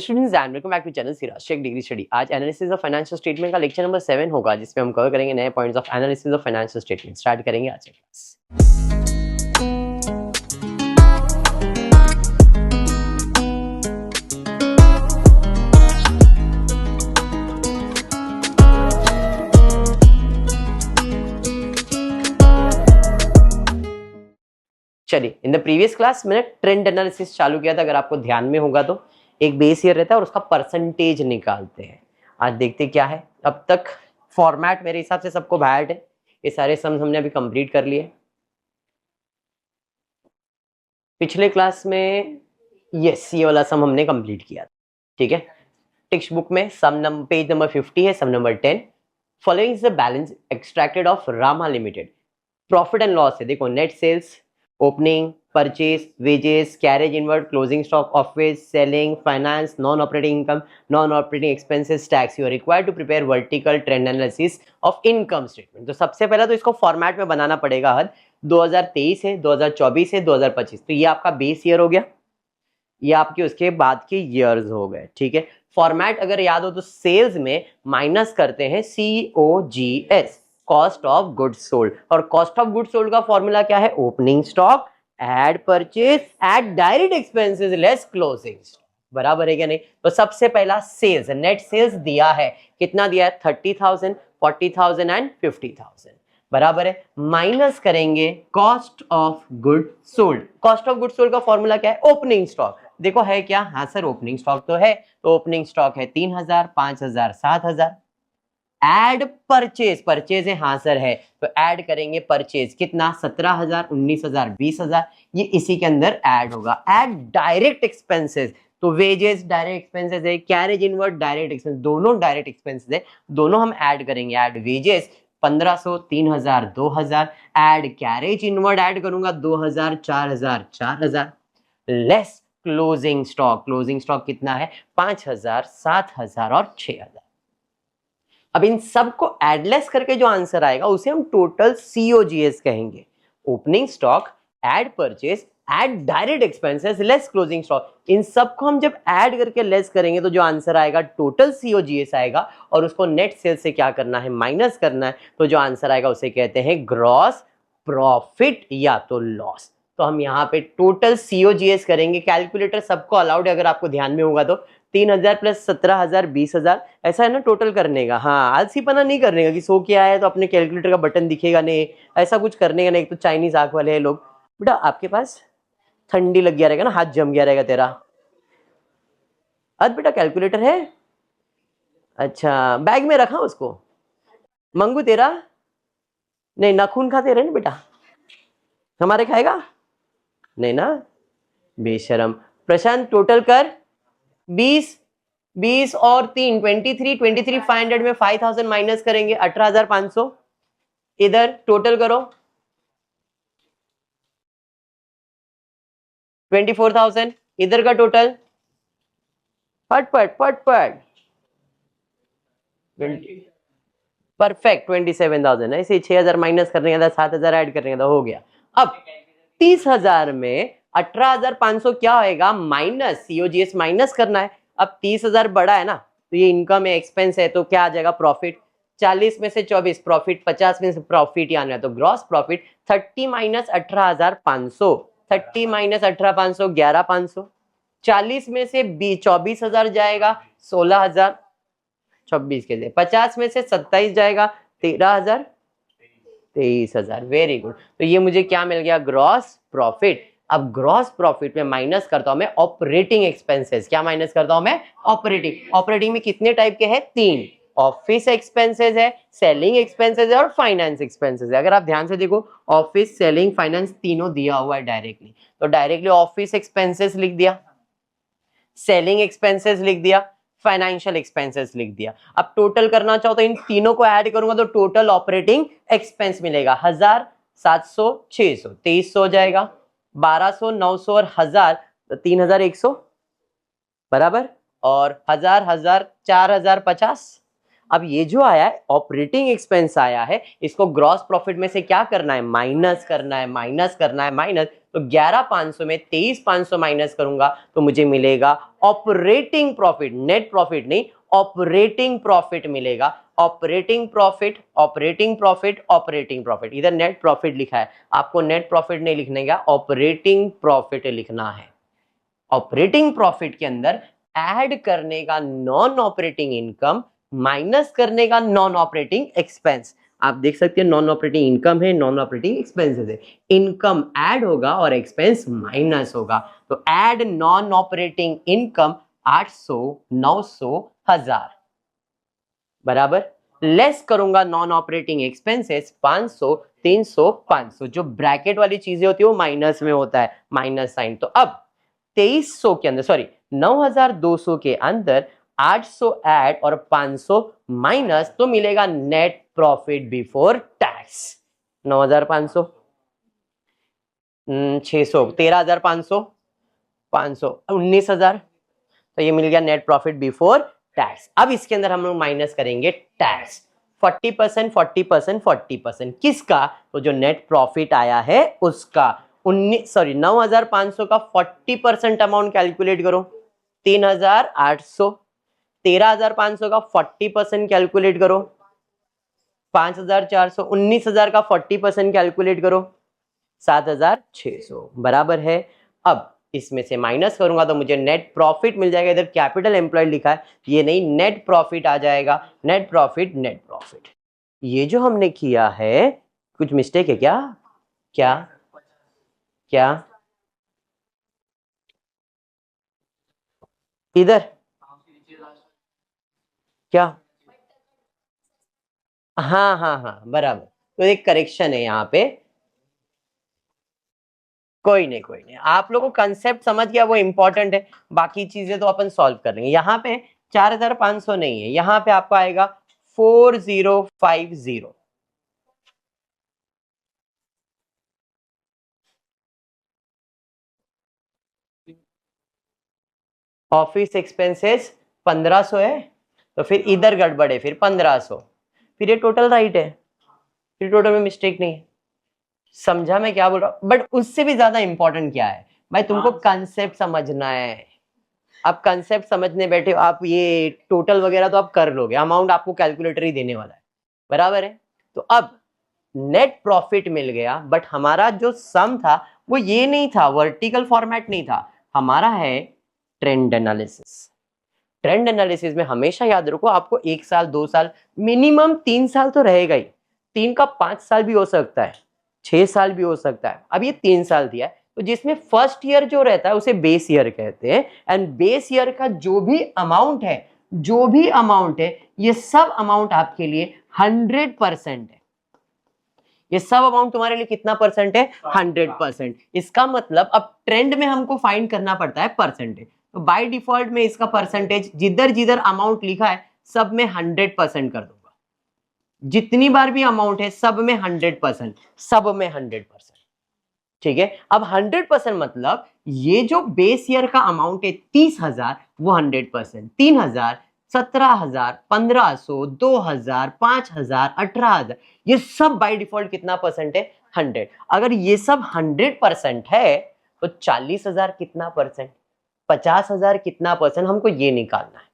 Students and welcome back to channel Siraj Shaikh degree study. आज analysis of financial statement का lecture number 7 होगा, जिसमें हम कवर करेंगे नए points of analysis of financial statement. Start करेंगे आज की क्लास। चलिए, इन द प्रीवियस क्लास मैंने ट्रेंड एनालिसिस चालू किया था, अगर आपको ध्यान में होगा तो। एक बेस ईयर रहता है और उसका परसेंटेज निकालते हैं। आज देखते क्या है। अब तक फॉर्मेट मेरे हिसाब से सबको बैड है। ये सारे सम्स हमने अभी कंप्लीट कर लिए। पिछले क्लास में ये वाला सम हमने कंप्लीट किया, ठीक है। टेक्स्ट बुक में सम पेज नंबर 50 है, sum number 10। Following is the balance extracted of Rama limited. Profit and loss है, देखो net sales, opening, purchase, wages, carriage inward, closing stock, office, selling, finance, non operating income, non operating expenses, tax. You are required to prepare vertical trend analysis of income statement. तो सबसे पहले तो इसको format में बनाना पड़ेगा। हद 2023 है, 2024 है, 2025। तो ये आपका बेस ईयर हो गया, ये आपके उसके बाद के ईयर्स हो गए, ठीक है। फॉर्मेट अगर याद हो तो सेल्स में माइनस करते हैं COGS, cost of goods sold. और कॉस्ट ऑफ गुड्स सोल्ड का फॉर्मूला क्या है? Opening stock add purchase add direct expenses less closing stock. बराबर है क्या नहीं? तो सबसे पहला सेल्स, नेट सेल्स दिया है, कितना दिया है? 30,000, 40,000 एंड 50,000। बराबर है, माइनस करेंगे cost of good sold. Cost of good sold का फॉर्मूला क्या है? Opening stock. देखो है क्या? हाँ सर, ओपनिंग स्टॉक तो है। तो ओपनिंग स्टॉक है 3,000, 5,000, 7,000। एड परचेज, परचेज है, हाँ सर है, तो ऐड करेंगे परचेज, कितना? 17,000, 19,000, 20,000। ये इसी के अंदर ऐड होगा। ऐड डायरेक्ट एक्सपेंसेस, तो वेजेस डायरेक्ट एक्सपेंसेस है, कैरेज इनवर्ड डायरेक्ट एक्सपेंस, दोनों डायरेक्ट एक्सपेंसेस है, दोनों हम ऐड करेंगे। Add wages 1,500, 3,000, 2,000। Add carriage inward add करूंगा 2,000, 4,000, 4,000। Less closing stock, closing stock कितना है? 5,000, 7,000 और 6,000। अब इन सब को एडलेस करके जो आंसर आएगा उसे हम टोटल COGS कहेंगे। Opening stock, add purchase, add direct expenses less closing stock. इन सब को हम जब ऐड करके लेस करेंगे तो जो आंसर आएगा टोटल COGS आएगा, और उसको नेट सेल से क्या करना है? माइनस करना है। तो जो आंसर आएगा उसे कहते हैं ग्रॉस प्रॉफिट या तो लॉस। तो हम यहाँ पे टोटल COGS करेंगे। कैलकुलेटर सबको अलाउड है, अगर आपको ध्यान में होगा तो। 3,000 प्लस 17,000, 20,000, ऐसा है ना टोटल करने का। हाँ, आलसीपना नहीं करने का कि सो क्या है तो अपने कैलकुलेटर का बटन दिखेगा नहीं, ऐसा कुछ करने का नहीं। एक तो चाइनीज आंख वाले हैं लोग। बेटा आपके पास ठंडी लग गया रहेगा ना, हाथ जम गया रहेगा तेरा। बेटा कैलकुलेटर है? अच्छा, बैग में रखा उसको? मंगू तेरा? नहीं, नाखून खाते रहे ना बेटा, हमारे खाएगा नहीं ना, बेशरम। प्रशांत टोटल कर 20, 20 और 3 23, 500 में 5,000 माइनस करेंगे 18,500। इधर टोटल करो 24,000। इधर का टोटल पट परफेक्ट 27,000 है। इसे 6,000 माइनस करने का था, 7,000 ऐड करने का था, हो गया। अब 30,000 में 18,500 क्या होएगा? माइनस COGS माइनस करना है। अब 30,000 बड़ा है ना, तो ये इनकम है, एक्सपेंस है, तो क्या आ जाएगा? प्रॉफिट। 40 में से 24 प्रॉफिट, 50 में से प्रॉफिट आना है, तो ग्रॉस प्रॉफिट 30 माइनस 18,500, 30 माइनस 18,500 11,500। 40 में से 24,000 जाएगा 16,000, 26 के लिए 50 में से 27 जाएगा 13,000, 23,000। Very good. तो ये मुझे क्या मिल गया? Gross profit. अब ग्रॉस प्रॉफिट में माइनस करता हूं मैं ऑपरेटिंग एक्सपेंसेस। क्या माइनस करता हूं मैं? ऑपरेटिंग। ऑपरेटिंग में कितने टाइप के हैं? 3। ऑफिस एक्सपेंसेस है, सेलिंग एक्सपेंसेस है और फाइनेंस एक्सपेंसेस है। अगर आप ध्यान से देखो, ऑफिस, सेलिंग, फाइनेंस तीनों दिया हुआ है डायरेक्टली। तो डायरेक्टली ऑफिस एक्सपेंसेस लिख दिया, सेलिंग एक्सपेंसेस लिख दिया, फाइनेंशियल एक्सपेंसेस लिख दिया। अब टोटल करना चाहो तो इन तीनों को ऐड करूंगा तो टोटल ऑपरेटिंग एक्सपेंस मिलेगा 1,000, 700, 600, 2300 हो जाएगा। 1,200, 900 और 1,000, 3,100 बराबर। और 1,000, 1,000, 4,000, 50। अब ये जो आया है ऑपरेटिंग एक्सपेंस आया है, इसको ग्रॉस प्रॉफिट में से क्या करना है, माइनस करना है, माइनस करना है, माइनस। तो 11,500 में 23,500 माइनस करूंगा तो मुझे मिलेगा ऑपरेटिंग प्रॉफिट, नेट प्रॉफिट नहीं, ऑपरेटिंग प्रॉफिट मिलेगा। Operating profit, operating profit, operating profit. इधर नेट प्रॉफिट लिखा है, आपको नेट प्रॉफिट नहीं लिखने का, ऑपरेटिंग प्रॉफिट लिखना है। ऑपरेटिंग प्रॉफिट के अंदर ऐड करने का नॉन ऑपरेटिंग इनकम, माइनस करने का नॉन ऑपरेटिंग एक्सपेंस। आप देख सकते हैं नॉन ऑपरेटिंग इनकम है, नॉन ऑपरेटिंग एक्सपेंसेस है। इनकम ऐड होगा और एक्सपेंस माइनस होगा। तो ऐड नॉन ऑपरेटिंग इनकम 800, 900, 1000 बराबर, लेस करूंगा नॉन ऑपरेटिंग एक्सपेंसेस 500, 300, 500। जो ब्रैकेट वाली चीजें होती है वो माइनस में होता है, माइनस साइन। तो अब 2300 के अंदर, सॉरी 9200 के अंदर 800 ऐड और 500 माइनस, तो मिलेगा नेट प्रॉफिट बिफोर टैक्स 9500, 600, 13,500, 500, 19,000। तो ये मिल गया नेट प्रॉफिट बिफोर टैक्स। अब इसके अंदर हम लोग माइनस करेंगे टैक्स 40%, 40%, 40%। किसका? तो जो नेट प्रॉफिट आया है उसका। 9,500 का 40% अमाउंट कैलकुलेट करो, 3,800। 13,500 का 40% कैलकुलेट करो, 5,400। 19,000 का 40% कैलकुलेट करो, 7,600 बराबर है। अब इसमें से माइनस करूंगा तो मुझे नेट प्रॉफिट मिल जाएगा। इधर कैपिटल एम्प्लॉयड लिखा है, ये नहीं, नेट प्रॉफिट आ जाएगा। Net profit, net profit. ये जो हमने किया है, कुछ मिस्टेक है क्या? क्या क्या इधर क्या? हाँ हाँ हाँ बराबर, तो एक करेक्शन है यहाँ पे। कोई नहीं, कोई नहीं, आप लोगों को कंसेप्ट समझ गया वो इंपॉर्टेंट है, बाकी चीजें तो अपन सॉल्व कर लेंगे। यहाँ पे 4,500 नहीं है, यहाँ पे आपको आएगा 4050। ऑफिस एक्सपेंसेस 1500 है, तो फिर इधर गड़बड़ है, फिर 1500। फिर ये टोटल राइट है, फिर टोटल में मिस्टेक नहीं है। समझा मैं क्या बोल रहा हूँ? बट उससे भी ज्यादा इंपॉर्टेंट क्या है भाई, तुमको कंसेप्ट समझना है। आप कंसेप्ट समझने बैठे हो, आप ये टोटल वगैरह तो आप कर लोगे, अमाउंट आपको कैलकुलेटर ही देने वाला है, बराबर है। तो अब नेट प्रॉफिट मिल गया, बट हमारा जो सम था वो ये नहीं था, वर्टिकल फॉर्मेट नहीं था, हमारा है ट्रेंड एनालिसिस। ट्रेंड एनालिसिस में हमेशा याद रखो, आपको 1 साल, 2 साल, मिनिमम 3 साल तो रहेगा ही। 3 का 5 साल भी हो सकता है, 6 साल भी हो सकता है। अब ये 3 साल दिया है, तो जिसमें फर्स्ट ईयर जो रहता है उसे बेस ईयर कहते हैं। एंड बेस ईयर का जो भी अमाउंट है, जो भी अमाउंट है, ये सब अमाउंट आपके लिए 100% है। ये सब अमाउंट तुम्हारे लिए कितना परसेंट है? 100%। इसका मतलब अब ट्रेंड में हमको फाइंड करना पड़ता है परसेंटेज। तो बाय डिफॉल्ट में इसका परसेंटेज जिधर जिधर अमाउंट लिखा है सब में 100% कर दूंगा। जितनी बार भी अमाउंट है सब में 100%, सब में 100%। ठीक है, अब 100% मतलब ये जो बेस ईयर का अमाउंट है 30,000, वो 100%। 3,000, 17,000, 1,500, 2,000, 5,000, 18,000, ये सब बाय डिफॉल्ट कितना परसेंट है? 100। अगर ये सब 100% है तो 40,000 कितना परसेंट, 50,000 कितना परसेंट, हमको ये निकालना है।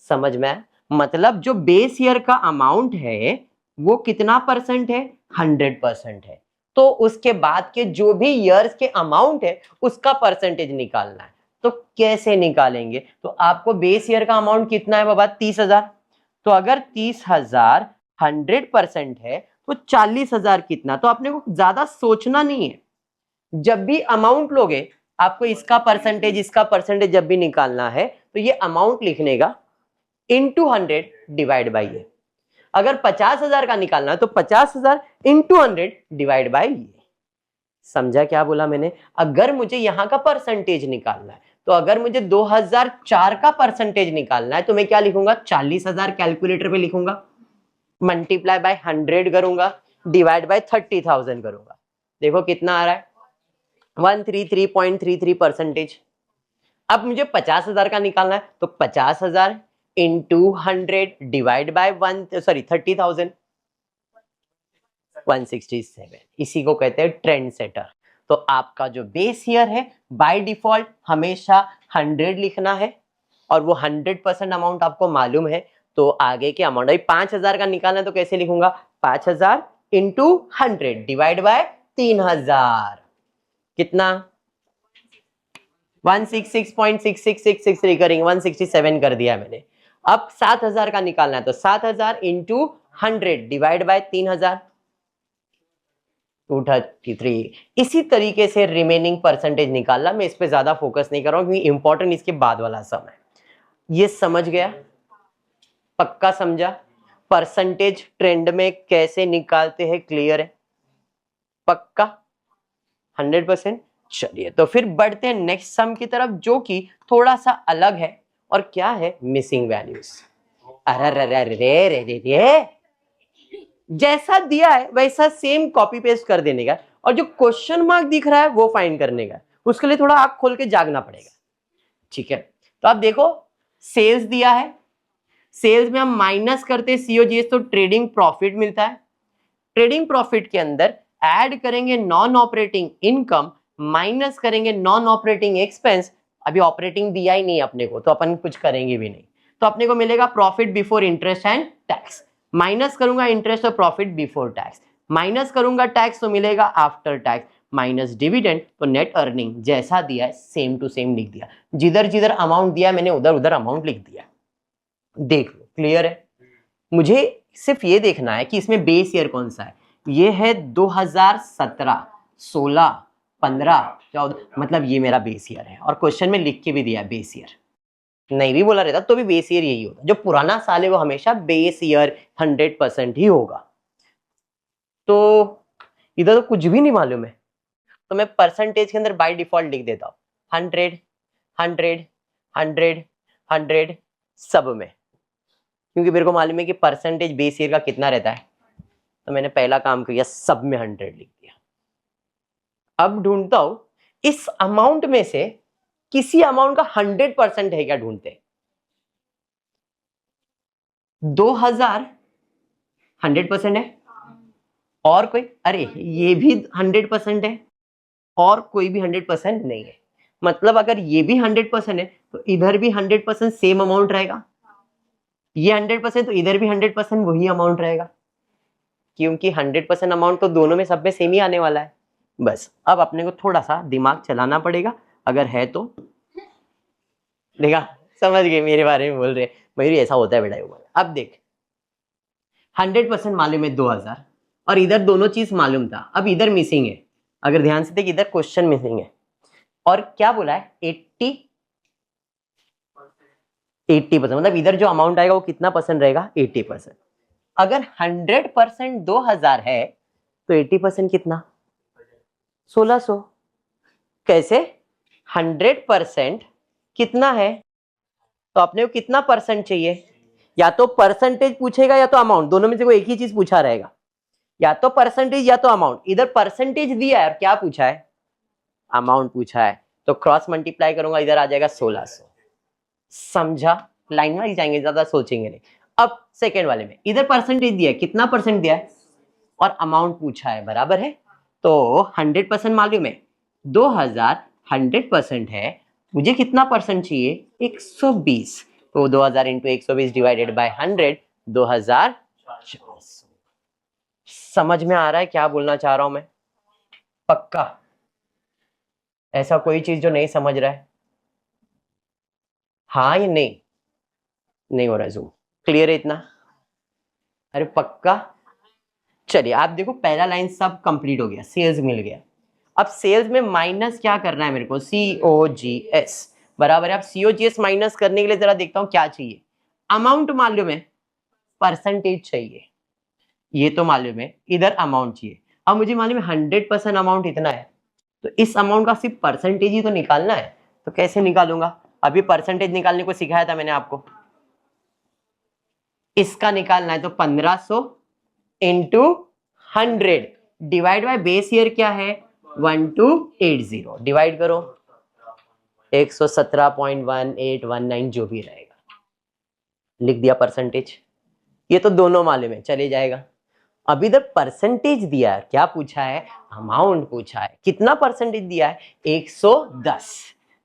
समझ में आया? मतलब जो बेस ईयर का अमाउंट है वो कितना परसेंट है? 100% है। तो उसके बाद के जो भी ईयर्स के अमाउंट है उसका परसेंटेज निकालना है। तो कैसे निकालेंगे? तो आपको बेस ईयर का अमाउंट कितना है बाबा? 30,000। तो अगर 30,000 100% है तो 40,000 कितना? तो आपने को ज्यादा सोचना नहीं है, जब भी अमाउंट लोगे आपको इसका परसेंटेज, इसका परसेंटेज जब भी निकालना है तो ये अमाउंट लिखने का इंटू 100 डिवाइड बाई ये। अगर 50,000 का निकालना है तो 50,000 इंटू 100 डिवाइड बाई ये। समझा क्या बोला मैंने? अगर मुझे यहां का परसेंटेज निकालना है, तो अगर मुझे 2004 का परसेंटेज निकालना है तो मैं क्या लिखूंगा? 40,000 कैलकुलेटर पे लिखूंगा, मल्टीप्लाई बाय 100 करूंगा, डिवाइड बाय 30,000 करूंगा। देखो कितना आ रहा है, 133.33%। अब मुझे 50,000 का निकालना है तो 50,000 इंटू 100 डिवाइड बाय 30,000 167। इसी को कहते हैं ट्रेंड सेटर। तो आपका जो बेस ईयर है बाय डिफॉल्ट हमेशा 100 लिखना है और वो 100% अमाउंट आपको मालूम है। तो आगे के अमाउंट, अभी 5,000 का निकालना है तो कैसे लिखूंगा, 5,000 इंटू 100 डिवाइड बाय 3,000, कितना 166.6666 रिकरिंग 167 कर दिया मैंने। अब 7,000 का निकालना है तो 7,000 इंटू 100 डिवाइड बाय 3,000 233। इसी तरीके से रिमेनिंग परसेंटेज निकालना। मैं इस पे ज्यादा फोकस नहीं कर रहा हूं क्योंकि इंपॉर्टेंट इसके बाद वाला सम है। ये समझ गया, पक्का समझा? परसेंटेज ट्रेंड में कैसे निकालते हैं क्लियर है, पक्का 100%। चलिए तो फिर बढ़ते हैं नेक्स्ट सम की तरफ जो कि थोड़ा सा अलग है। और क्या है, मिसिंग वैल्यूज। अरे रे रे रे रे रे रे, जैसा दिया है वैसा सेम कॉपी पेस्ट कर देने का और जो क्वेश्चन मार्क दिख रहा है वो फाइंड करने का। उसके लिए थोड़ा आंख खोल के जागना पड़ेगा, ठीक है। तो आप देखो सेल्स दिया है, सेल्स में हम माइनस करते हैं सीओजीएस तो ट्रेडिंग प्रॉफिट मिलता है। ट्रेडिंग प्रॉफिट के अंदर ऐड करेंगे नॉन ऑपरेटिंग इनकम माइनस करेंगे नॉन ऑपरेटिंग एक्सपेंस। अभी ऑपरेटिंग दिया ही नहीं अपने को तो अपन कुछ करेंगे भी नहीं, तो अपने को मिलेगा profit before interest and tax. Minus करूंगा इंटरेस्ट और प्रॉफिट बिफोर टैक्स, माइनस करूंगा टैक्स तो मिलेगा आफ्टर टैक्स, माइनस डिविडेंड तो नेट अर्निंग। जैसा दिया है सेम टू सेम लिख दिया, जिधर जिधर अमाउंट दिया मैंने उधर उधर अमाउंट लिख दिया। देख लो क्लियर है। मुझे सिर्फ ये देखना है कि इसमें बेस ईयर कौन सा है। ये है 2017, 16, 15, 14, मतलब ये मेरा बेस ईयर है। और क्वेश्चन में लिख के भी दिया बेस ईयर, नहीं भी बोला रहता तो भी बेस ईयर यही होता। जो पुराना साल है वो हमेशा बेस ईयर 100% ही होगा। तो इधर तो कुछ भी नहीं मालूम है तो मैं परसेंटेज के अंदर बाय डिफॉल्ट लिख देता हूँ 100 100 100 100 सब में, क्योंकि मेरे को मालूम है कि परसेंटेज बेस ईयर का कितना रहता है। तो मैंने पहला काम किया, सब में 100 लिख दिया। अब ढूंढता हूं इस अमाउंट में से किसी अमाउंट का 100% है क्या, ढूंढते। 2000 100% है और कोई, अरे ये भी 100% है और कोई भी 100% नहीं है। मतलब अगर ये भी 100% है तो इधर भी 100% सेम अमाउंट रहेगा, ये 100% तो इधर भी 100% वही अमाउंट रहेगा, क्योंकि 100% अमाउंट तो दोनों में सब में सेम ही आने वाला है। बस अब अपने को थोड़ा सा दिमाग चलाना पड़ेगा, अगर है तो। देखा, समझ गए मेरे बारे में बोल रहे मयूरी ऐसा होता है बेटा। अब देख 100% मालूम है 2000 और इधर दोनों चीज मालूम था, अब इधर मिसिंग है। अगर ध्यान से देख इधर क्वेश्चन मिसिंग है और क्या बोला है 80%, मतलब इधर जो अमाउंट आएगा वो कितना परसेंट रहेगा, 80%। अगर 100% 2000 है तो 80% कितना, 1600। कैसे, 100% कितना है तो अपने को कितना परसेंट चाहिए, या तो परसेंटेज पूछेगा या तो अमाउंट, दोनों में से कोई एक ही चीज पूछा रहेगा, या तो परसेंटेज या तो अमाउंट। इधर परसेंटेज दिया है और क्या पूछा है, अमाउंट पूछा है, तो क्रॉस मल्टीप्लाई करूंगा इधर आ जाएगा 1600। समझा, लाइन में जाएंगे, ज्यादा सोचेंगे नहीं। अब सेकेंड वाले में इधर परसेंटेज दिया है, कितना परसेंट दिया है और अमाउंट पूछा है, बराबर है। तो 100% मालूम है 2000 100% है, मुझे कितना परसेंट चाहिए 120। तो 2000 इंटू 120 डिवाइडेड बाय 100 2400। समझ में आ रहा है क्या बोलना चाह रहा हूं मैं, पक्का? ऐसा कोई चीज जो नहीं समझ रहा है, हाँ या नहीं? नहीं हो रहा है जूम, क्लियर है इतना? अरे पक्का। चलिए आप देखो पहला लाइन सब कंप्लीट हो गया, सेल्स मिल गया। अब सेल्स में माइनस क्या करना है मेरे को, COGS बराबर है। अब COGS माइनस करने के लिए जरा देखता हूं क्या चाहिए, अमाउंट मालूम है, परसेंटेज चाहिए, ये तो मालूम है, इधर अमाउंट चाहिए। अब मुझे मालूम है 100% अमाउंट इतना है, तो इस अमाउंट का सिर्फ परसेंटेज ही तो निकालना है। तो कैसे निकालूंगा, अभी परसेंटेज निकालने को सिखाया था मैंने आपको, इसका निकालना है तो 1500 into 100 divide by base year क्या है 1280, डिवाइड करो 117.1819 जो भी रहेगा, लिख दिया परसेंटेज। ये तो दोनों मालूम है, चले जाएगा। अब इधर परसेंटेज दिया है, क्या पूछा है, अमाउंट पूछा है। कितना परसेंटेज दिया है, 110।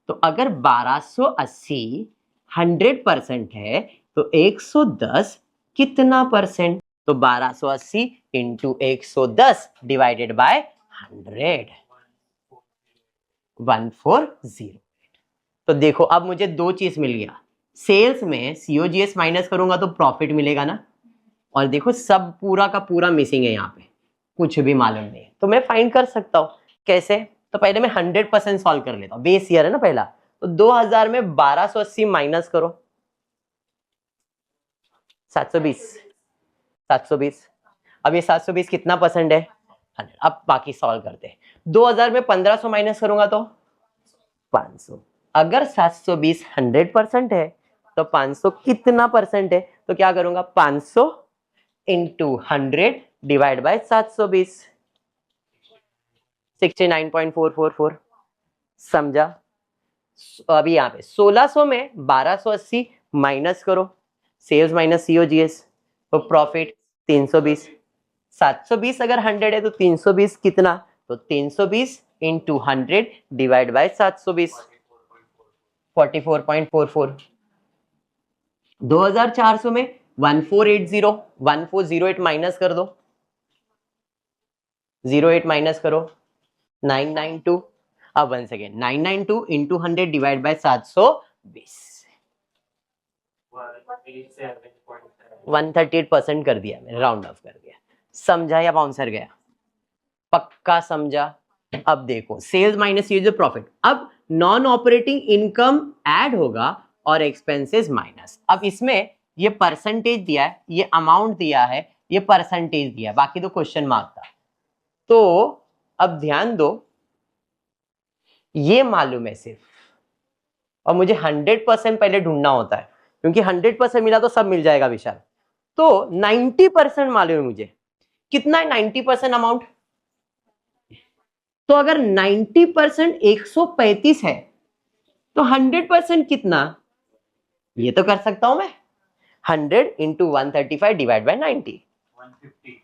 तो अगर 1280 100% है तो 110 कितना परसेंट, तो 1280 इंटू 110 डिवाइडेड बाय 100, 1408। तो देखो अब मुझे दो चीज मिल गया, सेल्स में सीओजीएस माइनस करूंगा तो प्रॉफिट मिलेगा ना, और देखो सब पूरा का पूरा मिसिंग है, यहाँ पे कुछ भी मालूम नहीं है, तो मैं फाइंड कर सकता हूँ कैसे। तो पहले मैं 100% सॉल्व कर लेता हूँ, बेस ईयर है ना पहला। तो 2000 में 1280 माइनस करो, 720, 720। अब ये 720 कितना परसेंट है, 100। अब बाकी सॉल्व करते हैं। 2000 में 1500 माइनस करूंगा तो 500। अगर 720 100% है तो 500 कितना परसेंट है, तो क्या करूंगा, 500 इंटू 100 डिवाइड बाय 720, 69.444। समझा। अभी यहाँ पे 1600 में 1280 माइनस करो, सेल्स माइनस सीओजीएस, तो प्रॉफिट 320। 720 अगर 100 है तो 320 कितना, तो 320 इंटू 100 डिवाइड बाय 720, 44.44। 2400 में 1480, 1408 माइनस कर दो, 08 माइनस करो, 992। अब one second, 992 into 100 divide by 720, 138% कर दिया मैंने, राउंड ऑफ कर दिया। समझा या बाउंसर गया, पक्का समझा। अब देखो सेल्स माइनस ये जो प्रॉफिट, अब नॉन ऑपरेटिंग इनकम ऐड होगा और एक्सपेंसेस माइनस। अब इसमें ये परसेंटेज दिया है, ये अमाउंट दिया है, ये परसेंटेज दिया है, बाकी तो क्वेश्चन मार्क था। तो अब ध्यान दो, ये मालूम है सिर्फ, और मुझे 100% पहले ढूंढना होता है, क्योंकि 100% मिला तो सब मिल जाएगा विशाल। तो 90% मालूम है मुझे, कितना है 90% अमाउंट, तो अगर 90% 135 है तो 100% कितना, ये तो कर सकता हूं मैं, 100 इंटू 135 डिवाइड बाई 90, 150।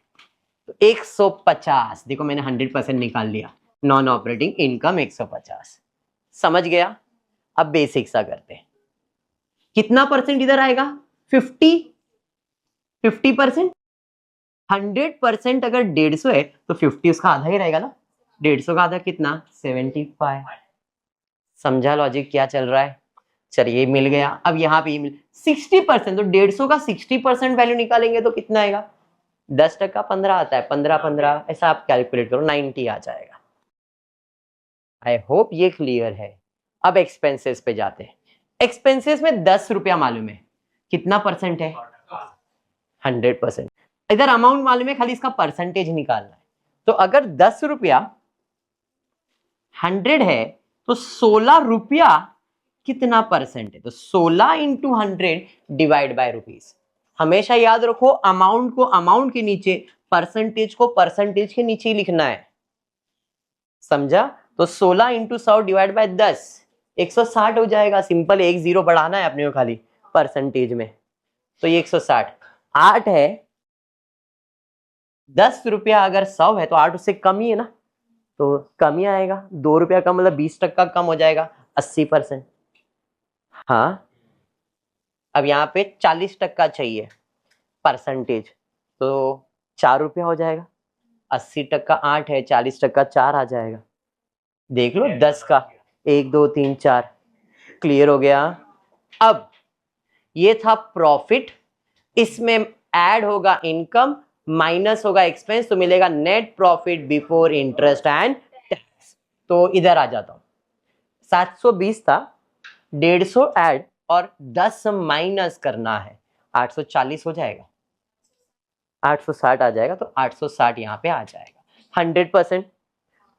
तो 150। देखो मैंने 100% निकाल लिया, नॉन ऑपरेटिंग इनकम 150। समझ गया। अब बेसिक सा करते हैं, कितना परसेंट इधर आएगा, 50, 50%। 100% अगर 150 है तो 50 उसका आधा ही रहेगा ना, 150 का आधा कितना, 75। समझा लॉजिक क्या चल रहा है। चलिए मिल गया। अब यहाँ पे मिल 60%, तो 150 का 60% वैल्यू निकालेंगे तो कितना आएगा, 10%, 15 आता है, 15 15 ऐसा आप कैलकुलेट करो, 90 आ जाएगा। आई होप ये क्लियर है। अब एक्सपेंसेस पे जाते हैं। एक्सपेंसेस में 10 रुपया मालूम है, कितना परसेंट है, 100%। इधर अमाउंट मालूम है, खाली इसका परसेंटेज निकालना है। तो अगर 10 रुपया 100 है तो 16 रुपया कितना परसेंट है, तो 16 इंटू 100 डिवाइड बाय रुपीज। हमेशा याद रखो, अमाउंट को अमाउंट के नीचे, परसेंटेज को परसेंटेज के नीचे ही लिखना है। समझा। तो 16 इंटू 100 डिवाइड बाय 10, 160 हो जाएगा। सिंपल, एक जीरो बढ़ाना है अपने को खाली परसेंटेज में, तो ये 160। 8 है, 10 रुपया अगर 100 है तो 8 उससे कम ही है ना, तो कम ही आएगा। 2 रुपया का मतलब 20% कम हो जाएगा, 80%। हाँ, अब यहाँ पे 40% चाहिए परसेंटेज, तो 4 रुपया हो जाएगा। 80% 8 है, 40% 4 आ जाएगा। देख लो 10 का 1 2 3 4, क्लियर हो गया। अब ये था प्रॉफिट, इसमें ऐड होगा इनकम, माइनस होगा एक्सपेंस, तो मिलेगा net profit before interest and tax. तो इधर आ जाता हूं, 720 था, 150 ऐड और 10 माइनस करना है, 840 हो जाएगा, 860 आ जाएगा। तो 860 यहाँ पे आ जाएगा 100%।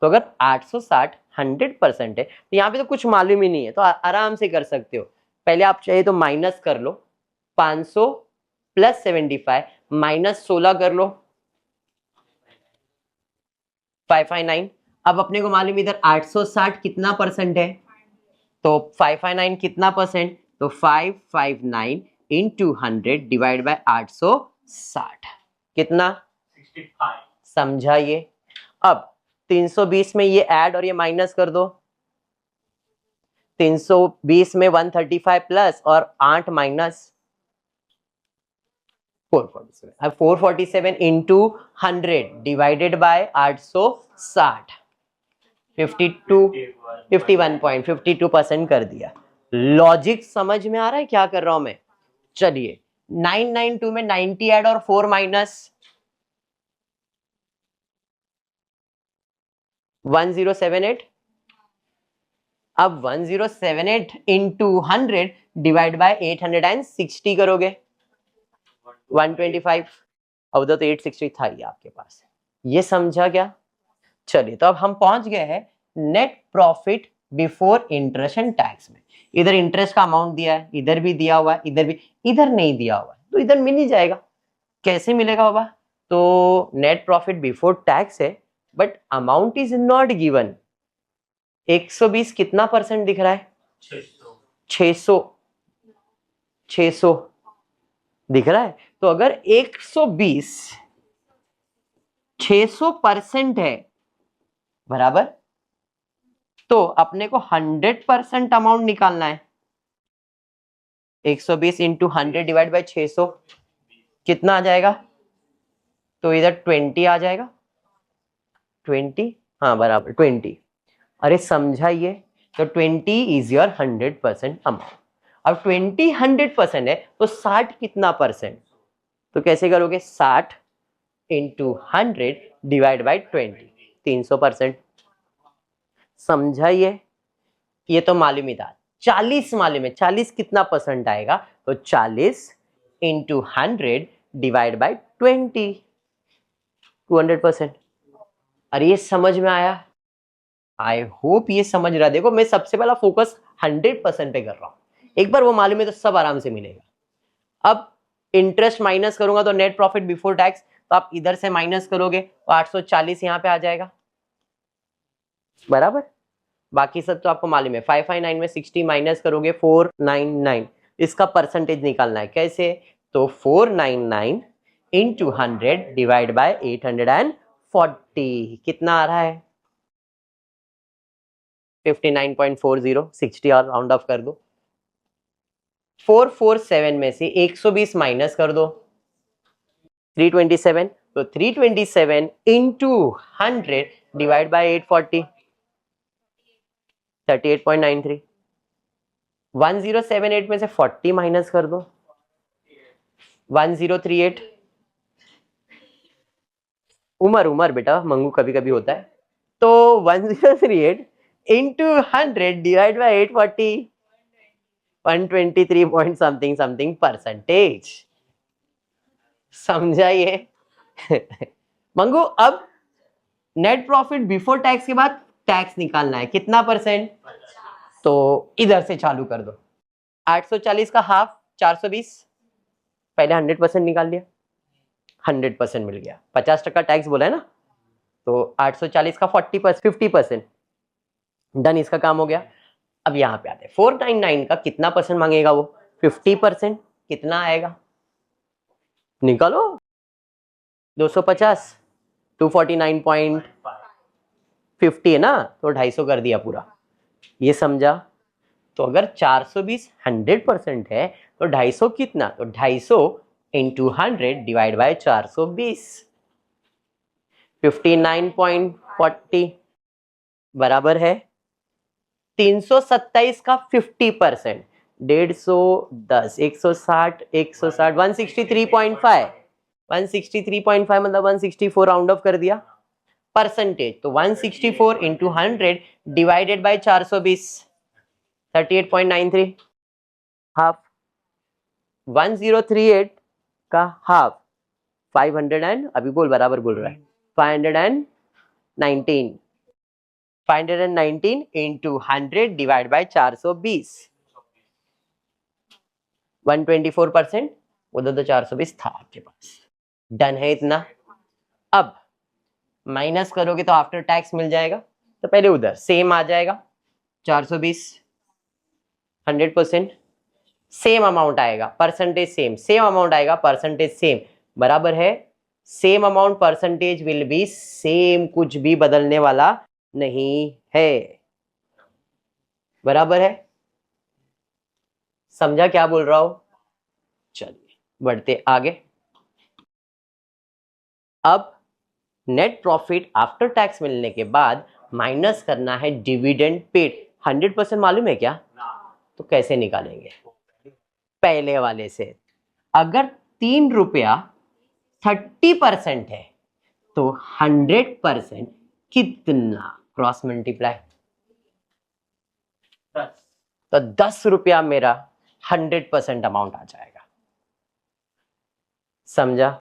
तो अगर 860 100% है तो यहाँ पे तो कुछ मालूम ही नहीं है, तो आराम से कर सकते हो। पहले आप चाहिए तो माइनस कर लो, 500 प्लस 75 माइनस 16 कर लो, 559। अब अपने को मालूम इधर 860 कितना परसेंट है, तो 559 कितना परसेंट, तो 559 इंटू 100 डिवाइड बाय 860 कितना 65। समझा ये। अब 320 में ये ऐड और ये माइनस कर दो। 320 में 135 प्लस और 8 माइनस 447। अब 447 इंटू 100 डिवाइडेड बाय 860 51.52% कर दिया। लॉजिक समझ में आ रहा है क्या कर रहा हूं मैं? चलिए 992 में 90 ऐड और 4 माइनस 1078। अब 1078 इंटू 100 डिवाइड बाय 860 करोगे 125। अब उधर तो 860 था ही आपके पास। ये समझा क्या? चलिए तो अब हम पहुंच गए हैं net profit before interest and tax में। इधर इंटरेस्ट का अमाउंट दिया है, इधर भी दिया हुआ है, इधर भी, इधर नहीं दिया हुआ है तो इधर मिल ही जाएगा। कैसे मिलेगा बाबा? तो नेट प्रॉफिट बिफोर टैक्स है but amount is not given. 120 कितना परसेंट दिख रहा है? 600 600 दिख रहा है। तो अगर 120 600% है बराबर, तो अपने को 100% अमाउंट निकालना है। 120 इंटू 100 डिवाइड बाई 600 कितना आ जाएगा? तो इधर 20 आ जाएगा। 20, हाँ बराबर 20। अरे समझाइए, तो 20 इज योर 100% अमाउंट। अब 20 100% है तो 60 कितना परसेंट? तो कैसे करोगे? 60 इंटू 100 डिवाइड बाई 20 300%। समझाइए, ये तो मालूम ही था। 40 मालूम है, 40 कितना परसेंट आएगा? तो 40 इंटू 100 डिवाइड बाई 20 200%। अरे ये समझ में आया? आई होप ये समझ रहा। देखो मैं सबसे पहला फोकस 100% पे कर रहा हूं। एक बार वो मालूम है तो सब आराम से मिलेगा। अब इंटरेस्ट माइनस करूंगा तो नेट प्रॉफिट बिफोर टैक्स, तो आप इधर से माइनस करोगे तो 840 यहां पे आ जाएगा बराबर। बाकी सब तो आपको मालूम है। 559 में 60 माइनस करोगे 499। इसका परसेंटेज निकालना है। कैसे? तो 499 इंटू 100 डिवाइड बाय 840 कितना आ रहा है? 59.40। 60 और राउंड ऑफ कर दो। 447 में से 120 माइनस कर दो 327। तो 327 इंटू 100 डिवाइड बाय 840 38.93। 1078 में से 40 माइनस कर दो 1038। उमर बेटा मंगू कभी कभी होता है। तो 1038 into 100 divide by 840 123 point something something percentage. समझाइए। मंगू अब नेट प्रॉफिट बिफोर टैक्स के बाद टैक्स निकालना है, कितना परसेंट? तो इधर से चालू कर दो। 840 का हाफ 420, पहले 100% निकाल लिया, 100% मिल गया। 50% टैक्स बोला है ना, तो 840 का 50% डन, इसका काम हो गया। अब यहां पे आते हैं 499 का कितना परसेंट मांगेगा वो? 50%। कितना आएगा? निकालो। 250 249.50 है ना, तो 250 कर दिया पूरा। ये समझा? तो अगर 420 100% है तो 250 कितना? तो 250 इंटू 100 डिवाइड बाय 420 59.40 बराबर है 327 का 50%। 150 160 160 163.5 163.5 मतलब 164 राउंड ऑफ कर दिया। परसेंटेज तो 164 इंटू 100 डिवाइडेड बाय 420 38.93 हाफ। 1038 का हाफ 500 एंड अभी बोल बराबर बोल रहा है 519 519 इंटू 100 डिवाइड बाय 420 124%। उधर तो 420 था आपके पास। डन है इतना। अब माइनस करोगे तो आफ्टर टैक्स मिल जाएगा, तो पहले उधर सेम आ जाएगा 420 100%। सेम अमाउंट आएगा, परसेंटेज सेम, सेम अमाउंट आएगा, परसेंटेज सेम, बराबर है same amount percentage will be same, कुछ भी बदलने वाला नहीं है, बराबर है। समझा क्या बोल रहा हूं? चलिए बढ़ते आगे। अब नेट प्रॉफिट आफ्टर टैक्स मिलने के बाद माइनस करना है डिविडेंड पेड। 100% मालूम है क्या? तो कैसे निकालेंगे? पहले वाले से। अगर 3 रुपया 30% है तो 100% कितना? क्रॉस मल्टीप्लाई, तो 10 रुपया मेरा 100% अमाउंट आ जाएगा। समझा?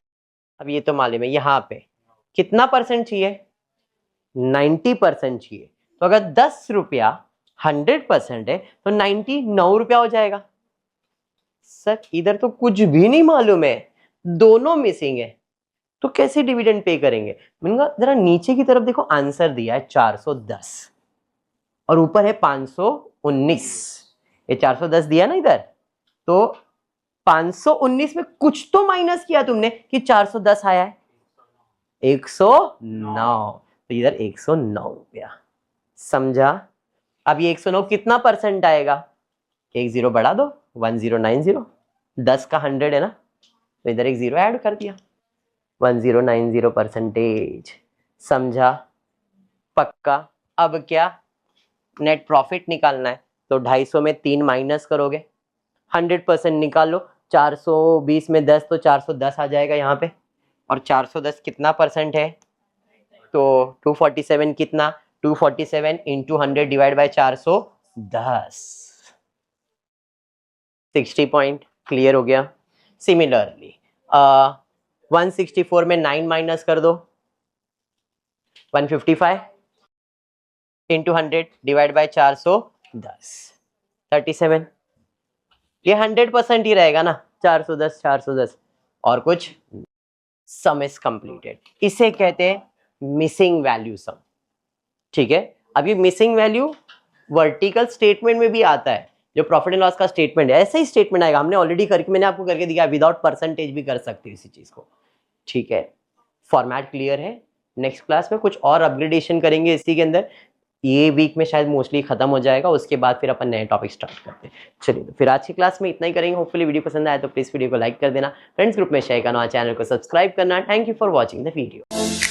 अब ये तो मालूम है, यहां पे कितना परसेंट चाहिए? 90% चाहिए। तो अगर 10 रुपया 100% है तो 99 रुपया हो जाएगा। सर इधर तो कुछ भी नहीं मालूम है, दोनों मिसिंग है, तो कैसे डिविडेंड पे करेंगे? मैंने कहा जरा नीचे की तरफ देखो, आंसर दिया है 410 और ऊपर है 519। ये 410 दिया ना इधर, तो 519 में कुछ तो माइनस किया तुमने कि 410 आया है, 109, तो इधर 109 रुपया। समझा? अब ये 109 कितना परसेंट आएगा? एक जीरो बढ़ा दो, 1090, 10 का 100 है ना, तो इधर एक जीरो ऐड कर दिया, 1090%। समझा? पक्का? अब क्या? नेट प्रॉफिट निकालना है, तो 250 में 3 माइनस करोगे, 100% निकालो, 420 में 10 तो 410 आ जाएगा यहाँ पे, और 410 कितना परसेंट है? तो 247 कितना? 247 into 100 divide by 410, 60 point. Clear हो गया? सिमिलरली 164 में 9 माइनस कर दो, 155 इंटू 100 डिवाइड बाय 410, 37। ये 100% ही रहेगा ना, 410 410, और कुछ। सम इज कंप्लीटेड। इसे कहते हैं मिसिंग वैल्यू सम। ठीक है, अब ये मिसिंग वैल्यू वर्टिकल स्टेटमेंट में भी आता है, जो प्रॉफिट एंड लॉस का स्टेटमेंट है, ऐसा ही स्टेटमेंट आएगा। हमने ऑलरेडी करके, मैंने आपको करके दिया, विदाउट परसेंटेज भी कर सकते हो इसी चीज को। ठीक है, फॉर्मेट क्लियर है। नेक्स्ट क्लास में कुछ और अपग्रेडेशन करेंगे इसी के अंदर, ये वीक में शायद मोस्टली खत्म हो जाएगा, उसके बाद फिर अपन नए टॉपिक स्टार्ट करते हैं। चलिए, तो फिर आज की क्लास में इतना ही करेंगे। होपफुली वीडियो पसंद आया तो प्लीज वीडियो को लाइक कर देना, फ्रेंड्स ग्रुप में शेयर करना, चैनल को सब्सक्राइब करना। Thank you for watching the video.